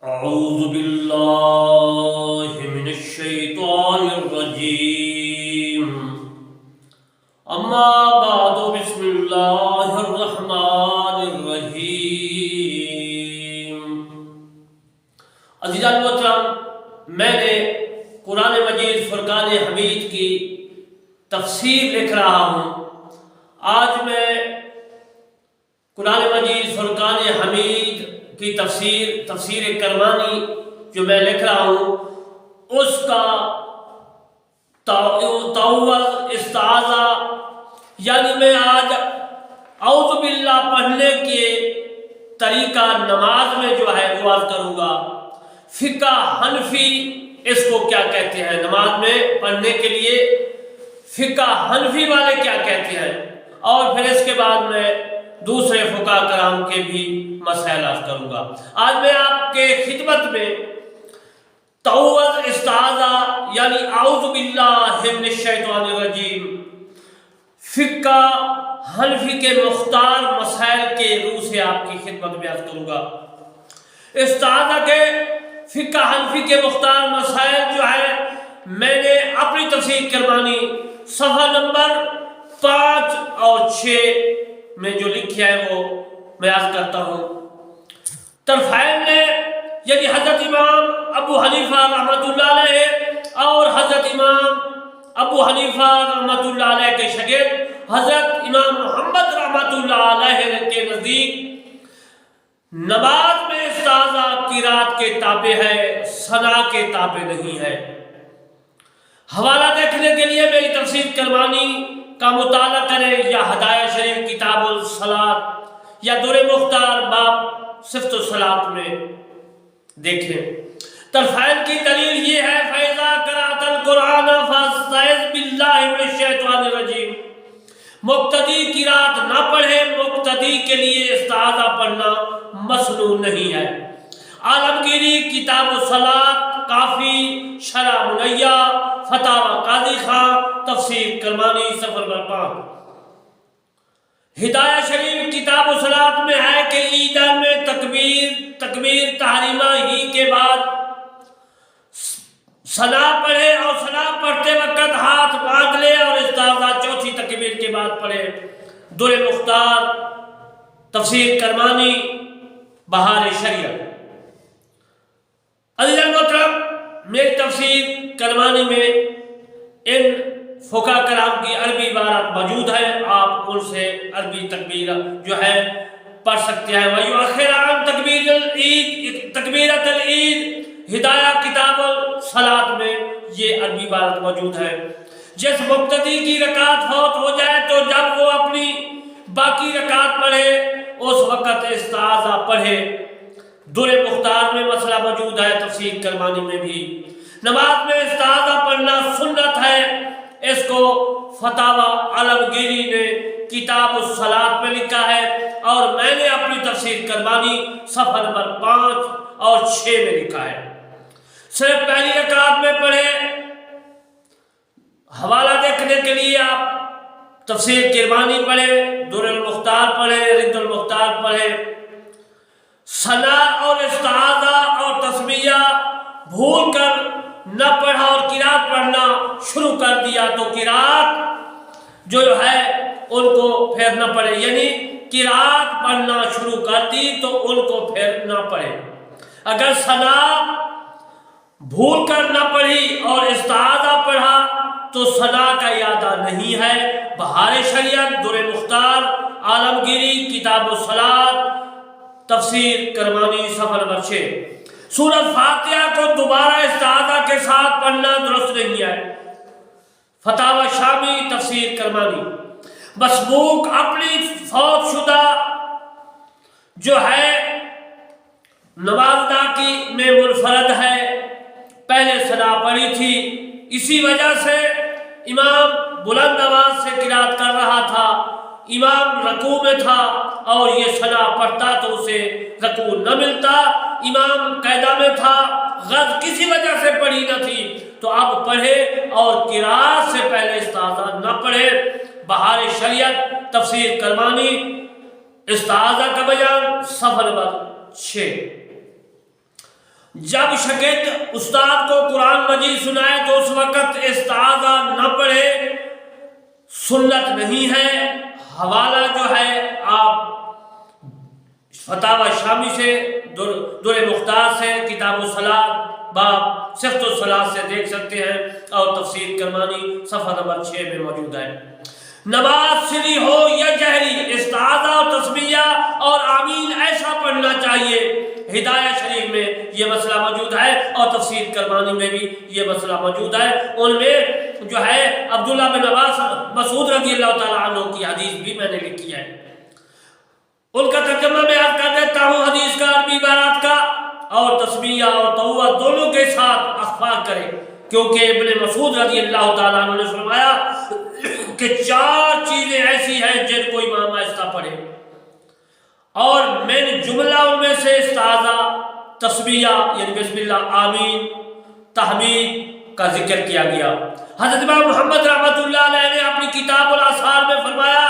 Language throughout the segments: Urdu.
أعوذ بالله من الشيطان الرجيم أما بعد بسم الله الرحمن الرحيم عزیزان محترم، میں نے قرآن مجید فرقان حمید کی تفسیر لکھ رہا ہوں۔ آج میں قرآن مجید فرقان حمید کی تفسیر کرمانی جو میں لکھ رہا ہوں اس کا تاول استعاذہ، یعنی میں آج اعوذ باللہ پڑھنے کے طریقہ نماز میں جو ہے وہ عرض کروں گا۔ فقہ حنفی اس کو کیا کہتے ہیں، نماز میں پڑھنے کے لیے فقہ حنفی والے کیا کہتے ہیں، اور پھر اس کے بعد میں دوسرے فقہ کرام کے بھی مسائل عرض کروں گا۔ آج میں آپ کے خدمت میں تعوذ استعاذہ یعنی اعوذ باللہ من الشیطان الرجیم فقہ حنفی کے مختار مسائل کے روح سے آپ کی خدمت میں عرض کروں گا۔ استعاذہ کے فقہ حنفی کے مختار مسائل جو ہے میں نے اپنی تفسیر کرمانی صفحہ نمبر 5 اور 6 میں جو لکھا ہے وہ میں عرض کرتا ہوں۔ طرفین نے یعنی حضرت امام ابو حنیفہ رحمۃ اللہ علیہ اور حضرت امام ابو حنیفہ رحمۃ اللہ علیہ کے شاگرد حضرت امام محمد رحمۃ اللہ علیہ کے نزدیک نماز میں استعاذہ قرات کے تابع ہے، ثنا کے تابع نہیں ہے۔ حوالہ دیکھنے کے لیے میری تفسیر کرمانی کا مطالعہ کریں، یا ہدایہ شریف کتاب الصلاۃ یا دور مختار باب صفت الصلاۃ میں دیکھیں۔ طرفین کی دلیل یہ ہے فَإِذَا قَرَأْتَ الْقُرْآنَ فَاسْتَعِذْ بِاللَّهِ مِنَ الشَّيْطَانِ الرَّجِيمِ۔ مقتدی قرات نہ پڑھے، مقتدی کے لیے استعاذہ پڑھنا مسنون نہیں ہے۔ عالمگیری کتاب الصلاۃ، کافی، شرح منیہ، فتاوی قاضی خان، تفسیر کرمانی صفحہ نمبر 5۔ ہدایہ شریف کتاب الصلاۃ میں ہے کہ عیدین میں تکبیر تحریمہ ہی کے بعد ثنا پڑھے، اور ثنا پڑھتے وقت ہاتھ باندھ لے، اور استعاذہ چوتھی تکبیر کے بعد پڑھے۔ در مختار، تفسیر کرمانی، بہار شریعت۔ عزیزان محترم، میری تفسیر کرمانی میں ان فقہ کرام کی عربی عبارات موجود ہے، آپ ان سے عربی تکبیر جو ہے پڑھ سکتے ہیں۔ وَيُؤَخِّرُ عَنْ تَكْبِيرَةِ الْعِيدِ، ہدایہ کتاب الصلاۃ میں یہ عربی عبارت موجود ہے۔ جس مقتدی کی رکعت فوت ہو جائے تو جب وہ اپنی باقی رکعت پڑھے اس وقت استعاذہ پڑھے۔ در مختار میں مسئلہ موجود ہے، تفسیر کرمانی میں بھی۔ نماز میں استعاذہ پڑھنا سنت ہے، اس کو فتاوی عالمگیری نے کتاب الصلاۃ میں لکھا ہے، اور میں نے اپنی تفسیر کرمانی صفحہ نمبر 5 اور 6 میں لکھا ہے۔ صرف پہلی رکعت میں پڑھے۔ حوالہ دیکھنے کے لیے آپ تفسیر کرمانی پڑھے، در المختار پڑھے، رد المختار پڑھے۔ ثنا اور استعاذہ اور تسمیہ بھول کر نہ پڑھا اور قرات پڑھنا شروع کر دیا تو قرات جو ہے ان کو پھر نہ پڑھے، یعنی قرات پڑھنا شروع کر دی تو ان کو پھر نہ پڑھے۔ اگر ثنا بھول کر نہ پڑھی اور استعاذہ پڑھا تو ثنا کا اعادہ نہیں ہے۔ بہار شریعت، در مختار، عالمگیری کتاب الصلاۃ، تفسیر کرمانی صفحہ نمبر 6۔ سورۃ فاتحہ کو دوبارہ استعاذہ کے ساتھ پڑھنا درست نہیں ہے۔ فتاوی شامی، تفسیر کرمانی۔ مسبوق اپنی فوت شدہ جو ہے نماز ادا میں منفرد ہے، پہلے ثنا پڑھی تھی، اسی وجہ سے امام بلند آواز سے قرات کر رہا تھا، امام رکوع میں تھا اور یہ ثنا پڑھتا تو اسے رکوع نہ ملتا، امام قاعدہ میں تھا، غلط کسی وجہ سے پڑھی نہ تھی، تو اب پڑھے اور قرات سے پہلے استعاذہ نہ پڑھے۔ بہار شریعت، تفسیر کرمانی، استعاذہ کا بیان صفحہ نمبر 6۔ جب شاگرد استاد کو قرآن مجید سنائے تو اس وقت استعاذہ نہ پڑھے، سنت نہیں ہے۔ حوالہ جو ہے آپ فتاوی شامی سے، در مختار سے، کتاب الصلاۃ باب صفت الصلاۃ سے دیکھ سکتے ہیں، اور تفسیر کرمانی صفحہ نمبر 6 میں موجود ہے۔ نماز سری ہو یا جہری، استعاذہ اور تسمیہ اور آمین ایسا پڑھنا چاہیے۔ ہدایہ شریف میں یہ مسئلہ موجود ہے، اور تفسیر کرمانی میں بھی یہ مسئلہ موجود ہے۔ ان میں جو ہے عبداللہ بن عباس مسعود رضی اللہ تعالیٰ عنہ کی حدیث بھی میں نے لکھی ہے، ان کا ترجمہ میں عرض کر دیتا ہوں حدیث کا، عربی عبارات کا، اور تسمیہ اور توبہ دونوں کے ساتھ اخفا کرے، کیونکہ ابن مسعود رضی اللہ تعالیٰ عنہ نے فرمایا کہ 4 چیزیں ایسی ہیں جن کو امام آہستہ پڑھے، اور میں نے جملہ ان میں سے استعاذہ، تسمیہ یعنی بسم اللہ، آمین، تحمید کا ذکر کیا گیا۔ حضرت امام محمد رحمۃ اللہ علیہ نے اپنی کتاب الاثار میں فرمایا،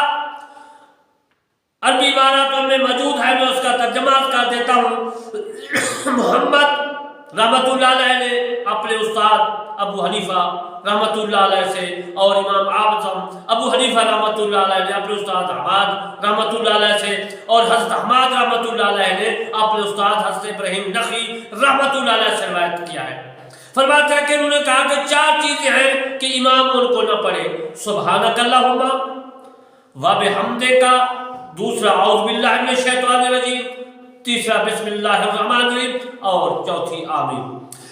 عربی عبارات ان میں موجود ہے، میں اس کا ترجمہ کر دیتا ہوں۔ محمد رحمۃ اللہ علیہ نے اپنے استاد ابو حنیفہ رحمۃ اللہ علیہ سے، اور امام اعظم ابو حنیفہ رحمۃ اللہ علیہ نے اپنے استاد احمد رحمۃ اللہ علیہ سے، اور حضرت احمد رحمۃ اللہ علیہ نے اپنے استاد حضرت ابراہیم نخعی رحمۃ اللہ علیہ سے روایت کیا ہے۔ فرماتے ہیں کہ انہوں نے کہا کہ 4 چیزیں ہیں کہ امام ان کو نہ پڑھے، سبحانک اللہم و بحمدک، دوسرا اعوذ باللہ من الشیطان الرجیم، تیسرا بسم اللہ الرحمن الرحیم، اور چوتھی آمین۔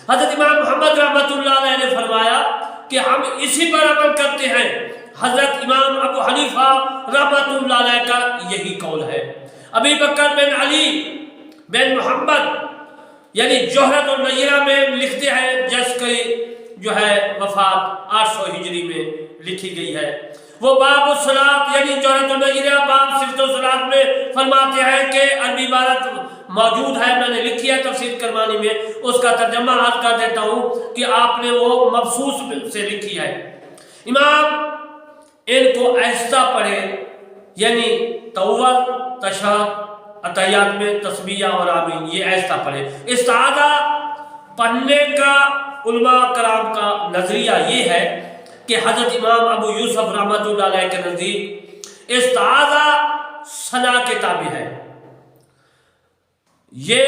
حضرت امام محمد رحمۃ اللہ علیہ نے فرمایا کہ ہم اسی پر عمل کرتے ہیں۔ حضرت امام ابو حنیفہ رحمۃ اللہ علیہ کا یہی قول ہے۔ ابی بکر بن علی بن محمد یعنی جوہرۃ النیرہ میں لکھتے ہیں، جس کی جو ہے وفات 800 ہجری میں لکھی گئی ہے۔ وہ باب الصلاۃ یعنی جوہرۃ النیرہ باب صفت الصلاۃ میں فرماتے ہیں کہ عربی عبارت موجود ہے، میں نے لکھی ہے تفسیر کرمانی میں، اس کا ترجمہ عرض کر دیتا ہوں کہ آپ نے وہ مبسوط سے لکھی ہے۔ امام ان کو آہستہ پڑھے، یعنی توبہ، تشہد، اتحیات میں تسمیہ اور آمین، یہ آہستہ پڑھے۔ استعاذہ پڑھنے کا علماء کرام کا نظریہ یہ ہے کہ حضرت امام ابو یوسف رحمۃ اللہ علیہ کے نزدیک استعاذہ ثنا کے تابع ہے۔ یہ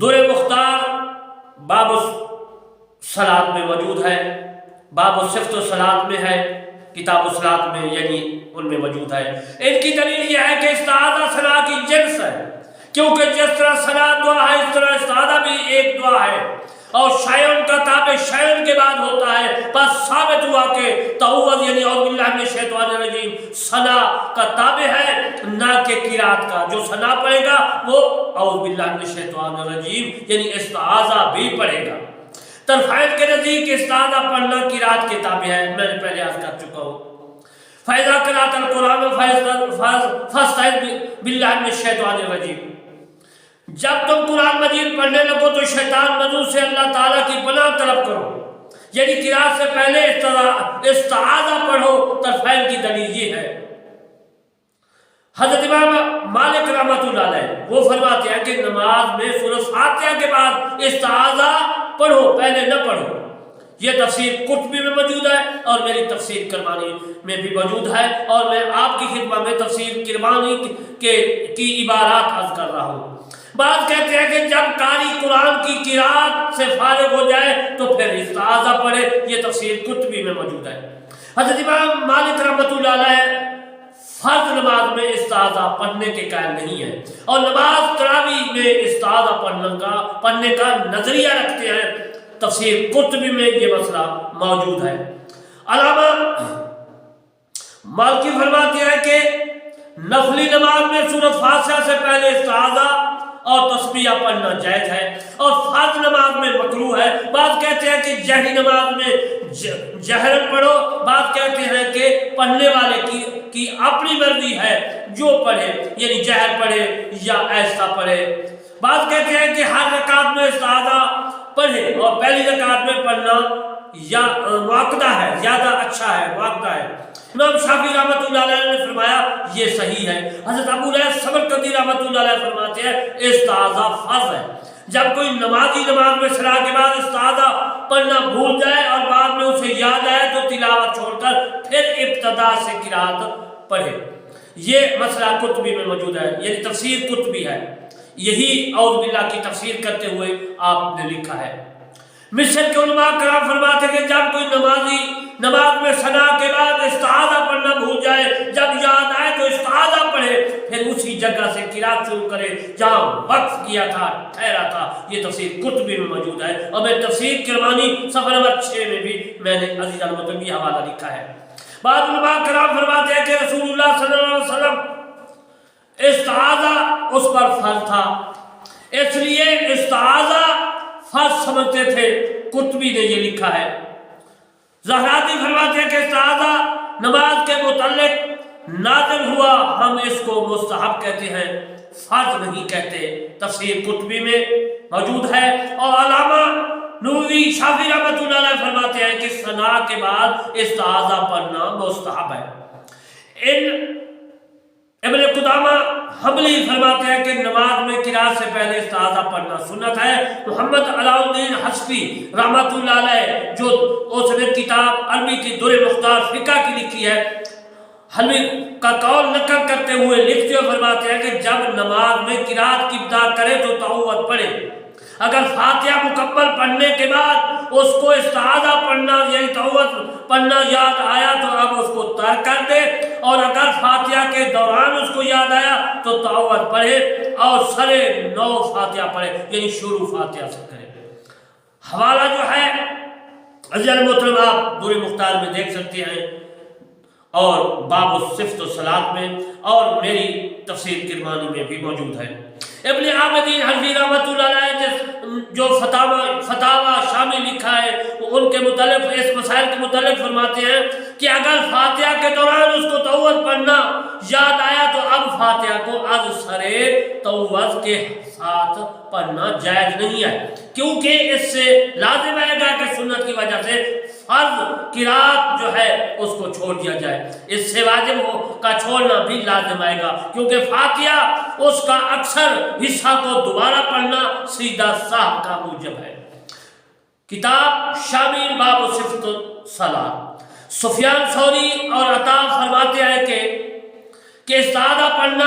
در مختار باب الصلاۃ میں موجود ہے، باب صفت الصلاۃ میں ہے، کتاب الصلاۃ میں یعنی ان میں موجود ہے۔ ان کی دلیل یہ ہے کہ استعاذہ ثنا کی جنس ہے، کیونکہ جس طرح ثنا دعا ہے اس طرح استعاذہ بھی ایک دعا ہے، اور شیئن کا تابع شیئن کے بعد ہوتا ہے، بس ثابت ہوا کہ تعوذ یعنی اعوذ باللہ من الشیطان الرجیم ثنا کا تابع ہے، نہ کہ قرات کا۔ جو ثنا پڑھے گا وہ اعوذ باللہ من الشیطان الرجیم یعنی استعاذہ بھی پڑھے گا۔ طرفین کے نزدیک استعاذہ پڑھنا قرات کے تابع ہے، میں نے پہلے عرض کر چکا ہوں۔ فَإِذَا قَرَأْتَ الْقُرْآنَ فَاسْتَعِذْ بِاللَّهِ مِنَ الشَّيْطَانِ الرَّجِيمِ، جب تم قرآن مجید پڑھنے لگو تو شیطان مدعو سے اللہ تعالیٰ کی پناہ طلب کرو، یعنی قرات سے پہلے استعاذہ پڑھو۔ طرفین کی دلیل یہ ہے۔ حضرت امام مالک رحمۃ اللہ علیہ وہ فرماتے ہیں کہ نماز میں سورۃ فاتحہ کے بعد استعاذہ پڑھو، پہلے نہ پڑھو۔ یہ تفسیر قرطبی میں موجود ہے، اور میری تفسیر کرمانی میں بھی موجود ہے، اور میں آپ کی خدمت میں تفسیر کرمانی کی عبارات عرض کر رہا ہوں۔ بعض کہتے ہیں کہ جب قاری قرآن کی قرات سے فارغ ہو جائے تو پھر استعاذہ پڑھے، یہ تفسیر قرطبی میں موجود ہے۔ حضرت امام مالک رحمۃ اللہ علیہ فرض نماز میں استعاذہ پڑھنے کے قائل نہیں ہے، اور نماز تراویح میں استعاذہ پڑھنے کا نظریہ رکھتے ہیں۔ تفسیر قرطبی میں یہ مسئلہ موجود ہے۔ علامہ مالکی فرماتے ہیں کہ نفلی نماز میں سورۃ فاتحہ سے پہلے استعاذہ اور تسمیہ پڑھنا جائز ہے، اور فرض نماز میں مکروہ ہے۔ بعض کہتے ہیں کہ جہری نماز میں جہرن پڑھو، بعض کہتے ہیں کہ پڑھنے والے کی اپنی مرضی ہے، جو پڑھے یعنی جہر پڑھے یا آہستہ پڑھے۔ بعض کہتے ہیں کہ ہر رکعت میں استعاذہ پڑھے، اور پہلی رکعت میں پڑھنا یا واقعہ ہے، زیادہ اچھا ہے، واقعہ ہے۔ امام شافعی رحمۃ اللہ علیہ نے فرمایا یہ صحیح ہے۔ حضرت ابو لیث سمرقندی رحمۃ اللہ علیہ فرماتے ہیں استعاذہ فرض ہے، جب کوئی نمازی نماز میں سنا کے بعد استعاذہ پڑھنا بھول جائے اور بعد میں اسے یاد آئے تو تلاوت چھوڑ کر پھر ابتدا سے قرات پڑھے۔ یہ مسئلہ قرطبی میں موجود ہے، یعنی تفسیر قرطبی ہے، یہی اعوذ باللہ کی تفسیر کرتے ہوئے آپ نے لکھا ہے۔ مصر کے علماء کرام فرماتے ہیں کہ جب کوئی نمازی نماز میں ثنا کے بعد استعاذہ پڑھنا بھول جائے، جب یاد آئے تو استعاذہ پڑھے، پھر اسی جگہ سے قرات شروع کرے جہاں وقف کیا تھا، ٹھہرا تھا۔ یہ تفسیر قرطبی میں موجود ہے، اور میں تفسیر کرمانی صفحہ نمبر 6 میں بھی میں نے عزیزان المحترم یہ حوالہ لکھا ہے۔ بعض علماء کرام فرماتے ہیں کہ رسول اللہ صلی اللہ علیہ وسلم استعاذہ اس پر فرض تھا، اس لیے استعاذہ فرض سمجھتے تھے۔ قرطبی نے یہ لکھا ہے۔ زہراتی فرماتے ہیں کہ استعاذہ نماز کے متعلق نازل ہوا، ہم اس کو مستحب کہتے ہیں، فرض نہیں کہتے۔ تفسیر قرطبی میں موجود ہے۔ اور علامہ نووی شافعی رحمۃ اللہ علیہ فرماتے ہیں کہ ثنا کے بعد استعاذہ پڑھنا مستحب ہے۔ ابن قدامہ حنبلی فرماتے ہیں کہ نماز میں قرات سے پہلے استعاذہ پڑھنا سنت ہے۔ محمد علاء الدین حسفی رحمۃ اللہ علیہ جو اس نے کتاب عربی کی در مختار فقہ کی لکھی ہے، حنبلی کا قول نقل کرتے ہوئے لکھتے ہوئے فرماتے ہیں کہ جب نماز میں قرات کی ابتدا کرے تو تعوذ پڑھے، اگر فاتحہ مکمل پڑھنے کے بعد اس کو استعاذہ پڑھنا یعنی تعوذ پڑھنا یاد آیا تو اب اس کو ترک کر دے، اور اگر فاتحہ کے دوران اس کو یاد آیا تو تعوذ پڑھے اور سرے نو فاتحہ پڑھے، یعنی شروع فاتحہ سے کرے۔ حوالہ جو ہے عزیزان محترم آپ در مختار میں دیکھ سکتے ہیں، اور باب الصفت الصلاۃ میں، اور میری تفسیر کرمانی میں بھی موجود ہے۔ ابن عابدین حنفی رحمۃ اللہ علیہ جو فتاوی شامی لکھا ہے، ان کے متعلق اس مسائل کے متعلق فرماتے ہیں کہ اگر فاتحہ کے دوران اس کو تعوذ پڑھنا یاد آیا تو اب فاتحہ کو از سرے تعوذ کے ساتھ پڑھنا جائز نہیں ہے، کیونکہ اس سے لازم آئے گا کہ سنت کی وجہ سے فرض قرات جو ہے اس کو چھوڑ دیا جائے، اس سے واجب کا چھوڑنا بھی لازم آئے گا، کیونکہ فاتحہ اس کا اکثر حصہ کو دوبارہ پڑھنا سیدھا سہو کا موجب ہے۔ کتاب شامی باب صفت الصلاۃ۔ سفیان ثوری اور عطا فرماتے ہیں کہ استعاذہ پڑھنا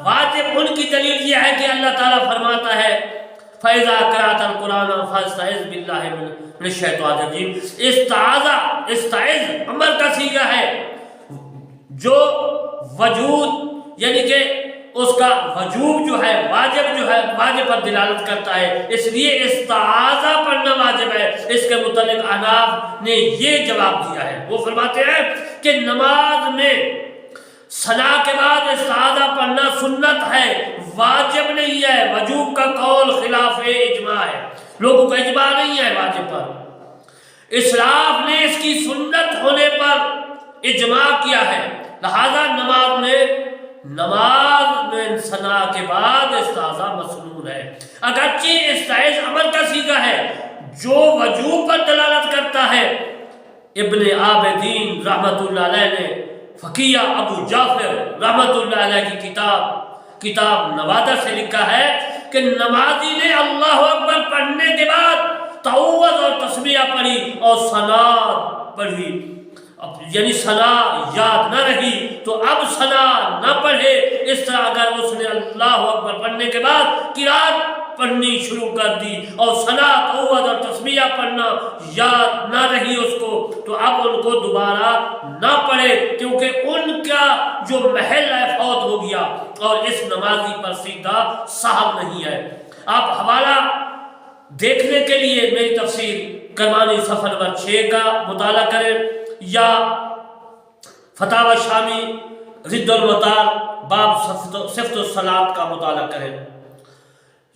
واجب، ان کی دلیل یہ ہے کہ اللہ تعالیٰ فرماتا ہے فَإِذَا قَرَأْتَ الْقُرْآنَ فَاسْتَعِذْ بِاللَّهِ مِنَ الشَّيْطَانِ الرَّجِيمِ۔ استعاذہ امر کا صیغہ ہے جو وجود یعنی کہ اس کا وجوب جو ہے واجب پر دلالت کرتا ہے، اس لیے استعاذہ پڑھنا واجب ہے۔ اس کے متعلق احناف نے یہ جواب دیا ہے، وہ فرماتے ہیں کہ نماز میں ثنا کے بعد استعاذہ پڑھنا سنت ہے، واجب نہیں ہے۔ وجوب کا قول خلاف اجماع ہے، لوگوں کا اجماع نہیں ہے واجب پر، اسلاف نے اس کی سنت ہونے پر اجماع کیا ہے، لہذا نماز میں ثنا کے بعد استعاذہ مسنون ہے۔ اگرچہ استعاذ امر کا صیغہ ہے جو وجوب پر دلالت کرتا ہے، ابن عابدین رحمۃ اللہ علیہ نے فقیہ ابو جعفر رحمۃ اللہ علیہ کی کتاب نوادہ سے لکھا ہے کہ نمازی نے اللہ اکبر پڑھنے کے بعد تعوذ اور تسمیہ پڑھی اور ثنا پڑھی، یعنی ثنا یاد نہ رہی تو اب ثنا نہ پڑھے۔ اس طرح اگر اس نے اللہ اکبر پڑھنے کے بعد قرات پڑھنی شروع کر دی اور ثنا تعوذ اور تسمیہ پڑھنا یاد نہ رہی اس کو، تو اب ان کو دوبارہ نہ پڑھے، کیونکہ ان کا جو محل ہے فوت ہو گیا اور اس نمازی پر سیدھا سہو نہیں ہے۔ آپ حوالہ دیکھنے کے لیے میری تفسیر کرمانی صفحہ نمبر 6 کا مطالعہ کریں، یا فتاوی شامی رد المطار باب صفت الصلاۃ کا مطالعہ کریں۔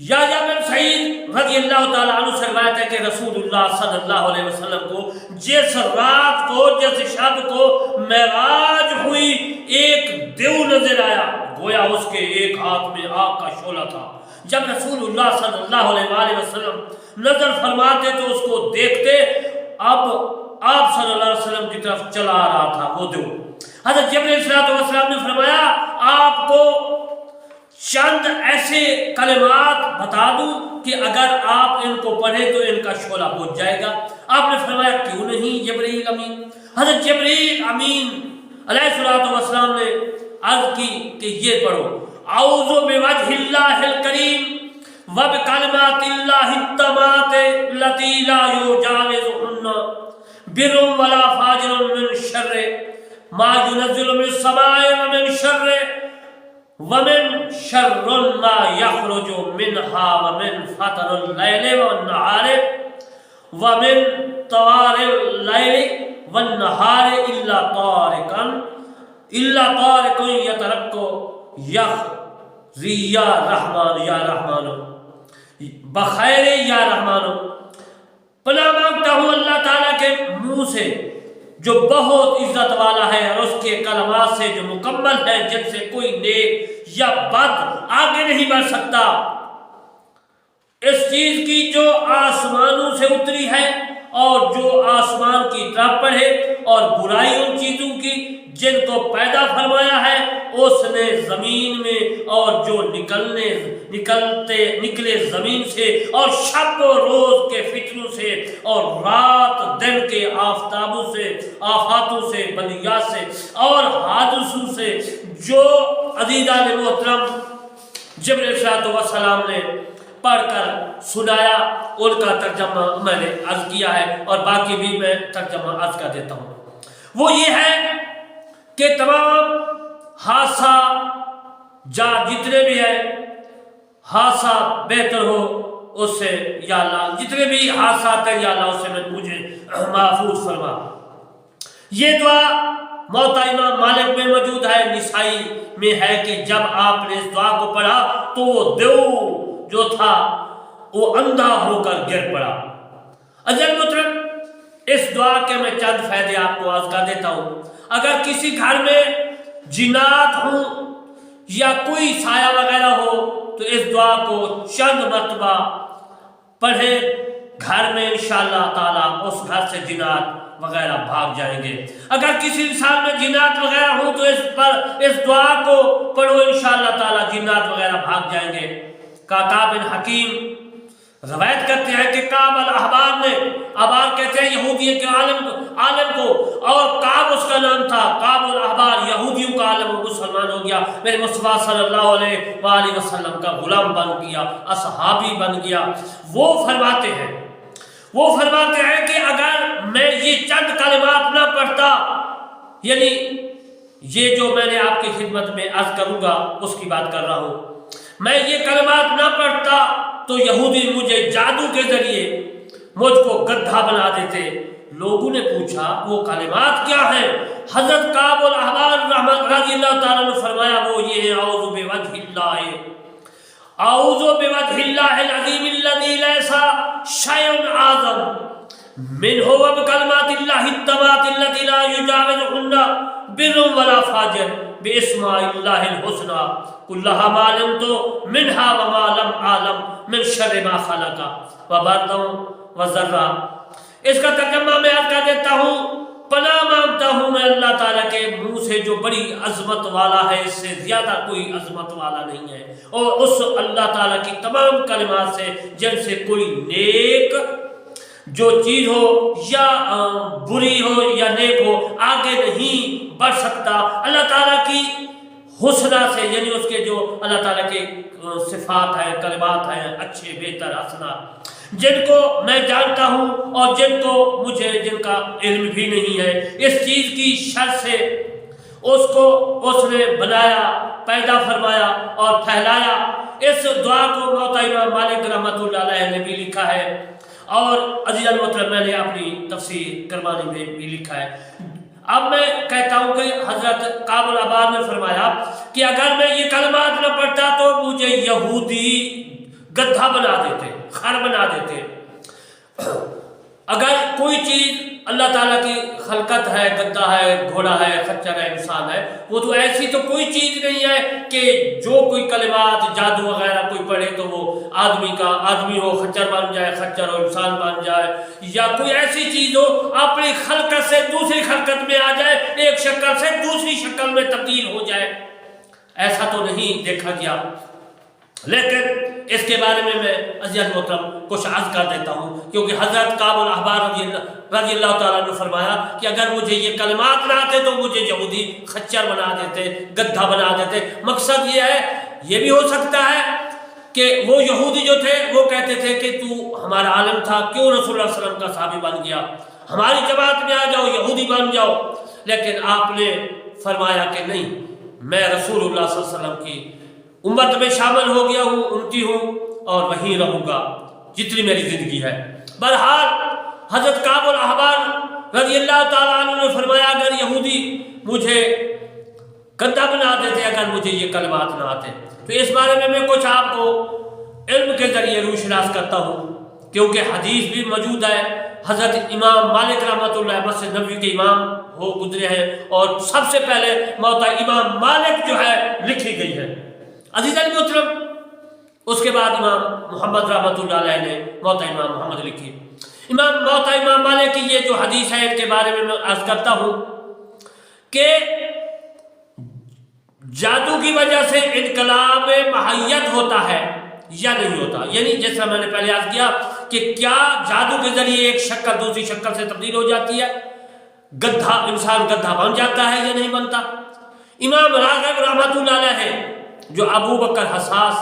یا بن سعید رضی اللہ تعالیٰ عنہ سے روایت ہے کہ رسول اللہ صلی اللہ علیہ وسلم کو جس رات کو جس شب کو معراج ہوئی ایک دیو نظر آیا، گویا اس کے ایک ہاتھ میں آگ کا شعلہ تھا۔ جب رسول اللہ صلی اللہ علیہ وآلہ وسلم نظر فرماتے تو اس کو دیکھتے، اب آپ صلی اللہ علیہ وسلم کی طرف چلا آ رہا تھا وہ دیو۔ حضرت جبرائیل علیہ السلام نے فرمایا آپ کو چند ایسے کلمات بتا دوں کہ اگر آپ ان کو پڑھیں تو ان کا شعلہ بجھ جائے گا۔ آپ نے فرمایا کیوں نہیں جبرائیل امین؟ حضرت جبرائیل امین علیہ الصلوۃ والسلام نے عرض کی کہ یہ پڑھو، اعوذ بوجہ اللہ الکریم وبکلمات اللہ التامات التی لا یجاوزہن بر ولا فاجر من شر ما ينزل من السماء ومن شر ما يخرج منها ومن فتن الليل والنهار ومن طوار الليل والنهار إلا طارقا يترك يخزي يا رحمن بخیر یا رحمان۔ پناہ مانگتا ہوں اللہ تعالیٰ کے منہ سے جو بہت عزت والا ہے اور اس کے کلمات سے جو مکمل ہے، جن سے کوئی نیک یا بد آگے نہیں بڑھ سکتا، اس چیز کی جو آسمانوں سے اتری ہے اور جو آسمان کی طرف پڑھے، اور برائی ان چیزوں کی جن کو پیدا فرمایا ہے اس نے زمین میں، اور جو نکلے زمین سے، اور شب و روز کے فتنوں سے، اور رات دن کے آفتابوں سے، آفاتوں سے، بلیات سے اور حادثوں سے، جو عزیزان محترم جبرائیل علیہ السلام نے پڑھ کر سنایا، ان کا ترجمہ میں نے عرض کیا ہے، اور باقی بھی میں ترجمہ عرض کر دیتا ہوں۔ وہ یہ ہے کہ تمام حادثہ جتنے بھی ہیں، حادثہ بہتر ہو اس سے یا اللہ، جتنے بھی حادثات ہیں یا اللہ اس سے مجھے محفوظ فرما۔ یہ دعا موطا امام مالک میں موجود ہے، نسائی میں ہے کہ جب آپ نے اس دعا کو پڑھا تو وہ دیو جو تھا وہ اندھا ہو کر گر پڑا۔ عزیز محترم، اس دعا کے میں چند فائدے آپ کو عرض کر دیتا ہوں۔ اگر کسی گھر میں جنات ہوں یا کوئی سایہ وغیرہ ہو تو اس دعا کو چند مرتبہ پڑھیں، گھر میں انشاءاللہ تعالیٰ اس گھر سے جنات وغیرہ بھاگ جائیں گے۔ اگر کسی انسان میں جنات وغیرہ ہوں تو اس دعا کو پڑھو، انشاءاللہ تعالیٰ جنات وغیرہ بھاگ جائیں گے۔ کعب بن حکیم روایت کرتے ہیں کہ کعب الاحبار نے، احبار کہتے ہیں یہودی کے عالم کو، اور کعب اس کا نام تھا، کعب الاحبار یہودیوں کا عالم، مسلمان ہو گیا، میرے مصطفیٰ صلی اللہ علیہ وآلہ وسلم کا غلام بن گیا، اصحابی بن گیا۔ وہ فرماتے ہیں کہ اگر میں یہ چند کلمات نہ پڑھتا، یعنی یہ جو میں نے آپ کی خدمت میں عرض کروں گا اس کی بات کر رہا ہوں، میں یہ کلمات نہ پڑھتا تو یہودی مجھے جادو کے ذریعے مجھ کو گدھا بنا دیتے۔ لوگوں نے پوچھا وہ کلمات کیا ہیں؟ حضرت کعب الاحبار رضی اللہ تعالیٰ نے فرمایا وہ یہ ہے، اعوذ بوجہ اللہ العظیم الذی لیس شیء اعظم منہ وبکلمات اللہ التامات التی لا یجاوزہن بر ولا فاجر باسماء اللہ الحسنى کلھا ما علمت منہا وما لم اعلم من شر ما خلق وبردا وذرا۔ اس کا ترجمہ میں عرض کر دیتا ہوں، پناہ مانگتا ہوں میں اللہ تعالیٰ کے منہ سے جو بڑی عظمت والا ہے، اس سے زیادہ کوئی عظمت والا نہیں ہے، اور اس اللہ تعالیٰ کی تمام کلمات سے جن سے کوئی نیک جو چیز ہو یا بری ہو یا نیک ہو آگے نہیں بڑھ سکتا۔ اللہ تعالیٰ کی حسنہ سے، یعنی اس کے جو اللہ تعالیٰ کے صفات ہیں، کلمات ہیں، اچھے بہتر حسنات، جن کو میں جانتا ہوں اور جن کا علم بھی نہیں ہے، اس چیز کی شر سے اس کو اس نے بنایا، پیدا فرمایا اور پھیلایا۔ اس دعا کو موطا امام مالک رحمۃ اللہ علیہ نے بھی لکھا ہے، اور عزیز المحترم میں نے اپنی تفسیر کرمانی میں بھی لکھا ہے۔ اب میں کہتا ہوں کہ حضرت کعب الاحبار نے فرمایا کہ اگر میں یہ کلمات نہ پڑھتا تو مجھے یہودی گدھا بنا دیتے، خر بنا دیتے۔ اگر کوئی چیز اللہ تعالیٰ کی خلقت ہے، گدھا ہے، گھوڑا ہے، خچر ہے، انسان ہے، وہ تو ایسی تو کوئی چیز نہیں ہے کہ جو کوئی کلمات جادو وغیرہ کوئی پڑھے تو وہ آدمی ہو خچر بن جائے، خچر ہو انسان بن جائے، یا کوئی ایسی چیز ہو اپنی خلقت سے دوسری خلقت میں آ جائے، ایک شکل سے دوسری شکل میں تبدیل ہو جائے۔ ایسا تو نہیں دیکھا گیا۔ لیکن اس کے بارے میں عزیز محترم کچھ عرض کر دیتا ہوں، کیونکہ حضرت کعب الاحبار رضی اللہ تعالیٰ عنہ فرمایا کہ اگر مجھے یہ کلمات نہ آتے تو مجھے یہودی خچر بنا دیتے، گدھا بنا دیتے۔ مقصد یہ ہے، یہ بھی ہو سکتا ہے کہ وہ یہودی جو تھے وہ کہتے تھے کہ تو ہمارا عالم تھا، کیوں رسول اللہ صلی اللہ علیہ وسلم کا صحابی بن گیا، ہماری جماعت میں آ جاؤ، یہودی بن جاؤ۔ لیکن آپ نے فرمایا کہ نہیں، میں رسول اللہ صلی اللہ علیہ وسلم کی امت میں شامل ہو گیا ہوں، امتی ہوں، اور وہیں رہوں گا جتنی میری زندگی ہے۔ بہرحال حضرت کعب الاحبار رضی اللہ تعالیٰ عنہ نے فرمایا اگر یہودی مجھے گدھا بنا دیتے، اگر مجھے یہ کلمات نہ آتے، تو اس بارے میں کچھ آپ کو علم کے ذریعے روشناس کرتا ہوں، کیونکہ حدیث بھی موجود ہے۔ حضرت امام مالک رحمۃ اللہ مسجد نبوی کے امام ہو گزرے ہیں، اور سب سے پہلے موطا امام مالک جو ہے لکھی گئی ہے عزیزان محترم۔ اس کے بعد امام محمد رحمۃ اللہ علیہ نے موطا امام محمد لکھی۔ موطا امام مالک کی یہ جو حدیث ہے، ان کے بارے میں عرض کرتا ہوں کہ جادو کی وجہ سے انقلاب محیت ہوتا ہے یا نہیں ہوتا، یعنی جیسا میں نے پہلے عرض کیا کہ کیا جادو کے ذریعے ایک شکل دوسری شکل سے تبدیل ہو جاتی ہے، گدھا انسان گدھا بن جاتا ہے یا نہیں بنتا۔ امام راغب رحمۃ اللہ علیہ جو ابو بکر حساس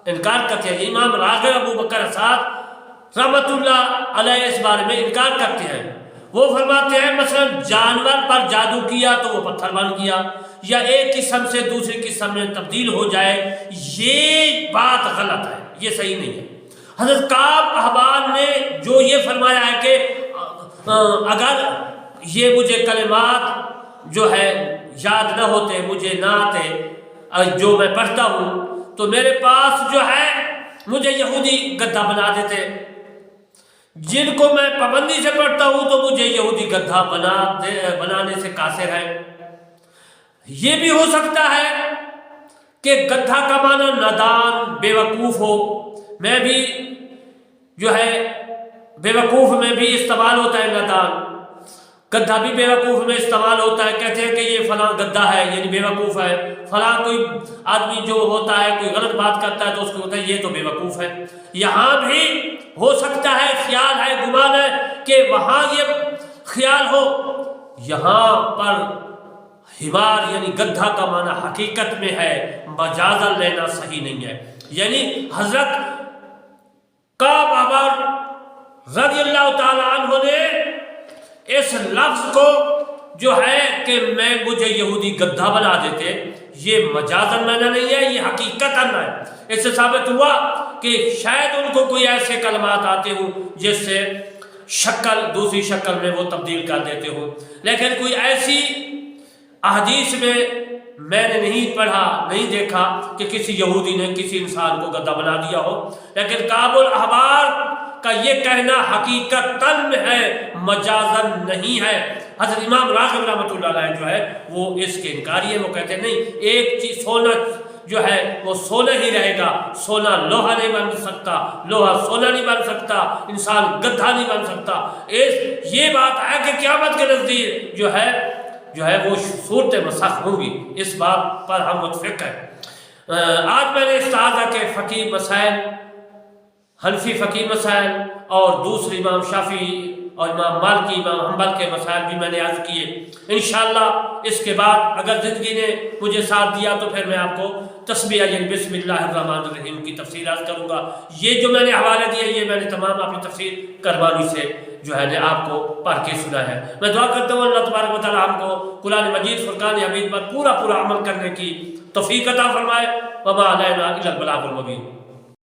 انکار کرتے ہیں، امام راغب ابو بکر حساس رحمۃ اللہ علیہ اس بارے میں انکار کرتے ہیں۔ وہ فرماتے ہیں مثلا جانور پر جادو کیا تو وہ پتھر بن گیا، یا ایک قسم سے دوسری قسم میں تبدیل ہو جائے، یہ بات غلط ہے، یہ صحیح نہیں ہے۔ حضرت کعب احبار نے جو یہ فرمایا ہے کہ اگر یہ مجھے کلمات جو ہے یاد نہ ہوتے، مجھے نہ آتے جو میں پڑھتا ہوں، تو میرے پاس جو ہے مجھے یہودی گدھا بنا دیتے، جن کو میں پابندی سے پڑھتا ہوں تو مجھے یہودی گدھا بنانے سے قاصر ہے۔ یہ بھی ہو سکتا ہے کہ گدھا کا معنی نادان بے وقوف ہو، میں بھی جو ہے بے وقوف میں بھی استعمال ہوتا ہے نادان، گدھا بھی بے وقوف میں استعمال ہوتا ہے، کہتے ہیں کہ یہ فلاں گدھا ہے یعنی بے وقوف ہے، فلاں کوئی آدمی جو ہوتا ہے کوئی غلط بات کرتا ہے تو اس کو ہوتا ہے یہ تو بے وقوف ہے۔ یہاں بھی ہو سکتا ہے، خیال ہے، گمان ہے کہ وہاں یہ خیال ہو، یہاں پر حمار یعنی گدھا کا معنی حقیقت میں ہے، مجازاً لینا صحیح نہیں ہے۔ یعنی حضرت کعب احبار رضی اللہ تعالیٰ عنہ نے اس لفظ کو جو ہے کہ مجھے یہودی گدھا بنا دیتے، یہ مجازاً معنی نہیں ہے، یہ حقیقتاً ہے۔ اس سے ثابت ہوا کہ شاید ان کو کوئی ایسے کلمات آتے ہوں جس سے شکل دوسری شکل میں وہ تبدیل کر دیتے ہوں، لیکن کوئی ایسی احادیث میں نے نہیں پڑھا، نہیں دیکھا کہ کسی یہودی نے کسی انسان کو گدھا بنا دیا ہو۔ لیکن کعب الاحبار کا یہ کہنا حقیقتاً ہے، مجازاً نہیں ہے۔ حضرت امام راغب رحمۃ اللہ علیہ جو ہے وہ اس کے انکاری ہے، وہ کہتے ہیں نہیں، ایک چیز سونا جو ہے وہ سونا ہی رہے گا، سونا لوہا نہیں بن سکتا، لوہا سونا نہیں بن سکتا، انسان گدھا نہیں بن سکتا۔ یہ بات ہے کہ قیامت کے نزدیک جو ہے وہ صورت مسخ ہوں گی، اس بات پر ہم متفق ہیں۔ آج میں نے استعاذہ کے فقہ مسائل، حنفی فقہ مسائل اور دوسرے امام شافعی اور امام مالکی امام حنبل کے مسائل بھی میں نے عرض کیے۔ انشاءاللہ اس کے بعد اگر زندگی نے مجھے ساتھ دیا تو پھر میں آپ کو تسبیح یعنی بسم اللہ الرحمن الرحیم کی تفسیر عرض کروں گا۔ یہ جو میں نے حوالے دیے یہ میں نے تمام اپنی تفسیر کربانی سے جو ہے آپ کو پڑھ کے سنا ہے۔ میں دعا کرتا ہوں اللہ تبارک و تعالیٰ ہم کو قرآن مجید فرقان حمید پر پورا عمل کرنے کی توفیق عطا فرمائے۔ وما علینا الا البلاغ المبین۔